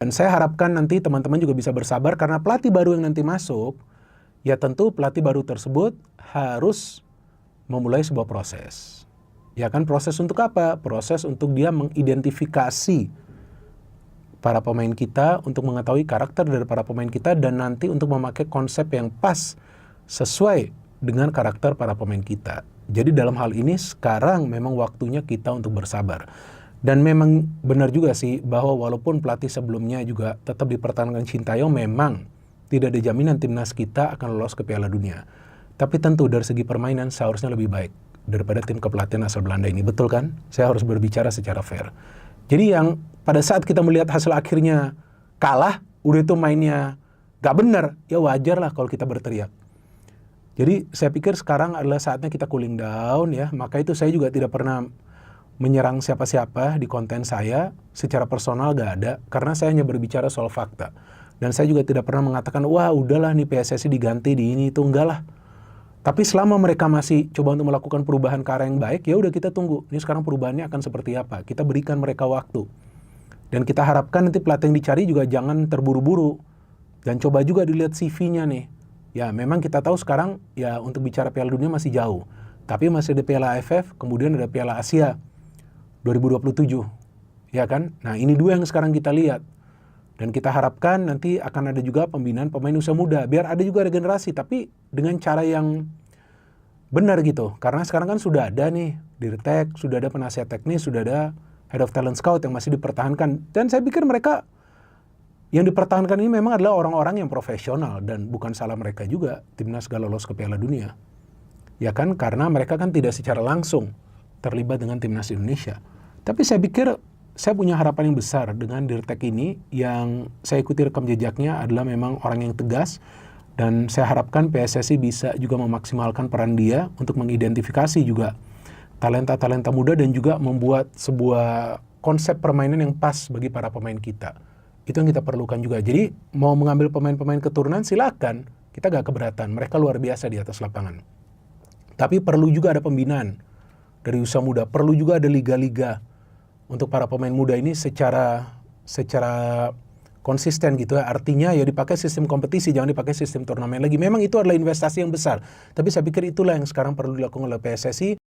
Dan saya harapkan nanti teman-teman juga bisa bersabar karena pelatih baru yang nanti masuk, ya tentu pelatih baru tersebut harus memulai sebuah proses. Ya kan, proses untuk apa? Proses untuk dia mengidentifikasi para pemain kita, untuk mengetahui karakter dari para pemain kita, dan nanti untuk memakai konsep yang pas sesuai dengan karakter para pemain kita. Jadi dalam hal ini sekarang memang waktunya kita untuk bersabar. Dan memang benar juga sih bahwa walaupun pelatih sebelumnya juga tetap dipertahankan Sintayong, memang tidak ada jaminan timnas kita akan lolos ke Piala Dunia. Tapi tentu dari segi permainan seharusnya lebih baik daripada tim kepelatihan asal Belanda ini. Betul kan? Saya harus berbicara secara fair. Jadi yang pada saat kita melihat hasil akhirnya kalah, udah itu mainnya gak benar, ya wajar lah kalau kita berteriak. Jadi saya pikir sekarang adalah saatnya kita cooling down ya. Maka itu saya juga tidak pernah menyerang siapa-siapa di konten saya, secara personal gak ada, karena saya hanya berbicara soal fakta. Dan saya juga tidak pernah mengatakan, wah udahlah nih PSSI diganti di ini, itu enggak lah. Tapi selama mereka masih coba untuk melakukan perubahan ke arah yang baik, ya udah kita tunggu. Ini sekarang perubahannya akan seperti apa. Kita berikan mereka waktu. Dan kita harapkan nanti pelatih yang dicari juga jangan terburu-buru. Dan coba juga dilihat CV-nya nih. Ya memang kita tahu sekarang ya untuk bicara Piala Dunia masih jauh. Tapi masih ada Piala AFF, kemudian ada Piala Asia 2027, ya kan? Nah ini dua yang sekarang kita lihat. Dan kita harapkan nanti akan ada juga pembinaan pemain usia muda, biar ada juga regenerasi, tapi dengan cara yang benar gitu. Karena sekarang kan sudah ada nih Dirtek, sudah ada penasihat teknis, sudah ada Head of Talent Scout yang masih dipertahankan. Dan saya pikir mereka yang dipertahankan ini memang adalah orang-orang yang profesional, dan bukan salah mereka juga timnas gak lolos ke Piala Dunia. Ya kan, karena mereka kan tidak secara langsung terlibat dengan timnas Indonesia. Tapi saya pikir saya punya harapan yang besar dengan Dirtek ini. Yang saya ikuti rekam jejaknya adalah memang orang yang tegas, dan saya harapkan PSSI bisa juga memaksimalkan peran dia untuk mengidentifikasi juga talenta-talenta muda dan juga membuat sebuah konsep permainan yang pas bagi para pemain kita. Itu yang kita perlukan juga. Jadi mau mengambil pemain-pemain keturunan silakan, kita gak keberatan, mereka luar biasa di atas lapangan. Tapi perlu juga ada pembinaan dari usia muda, perlu juga ada liga-liga untuk para pemain muda ini secara konsisten gitu ya. Artinya ya dipakai sistem kompetisi, jangan dipakai sistem turnamen lagi. Memang itu adalah investasi yang besar, tapi saya pikir itulah yang sekarang perlu dilakukan oleh PSSI.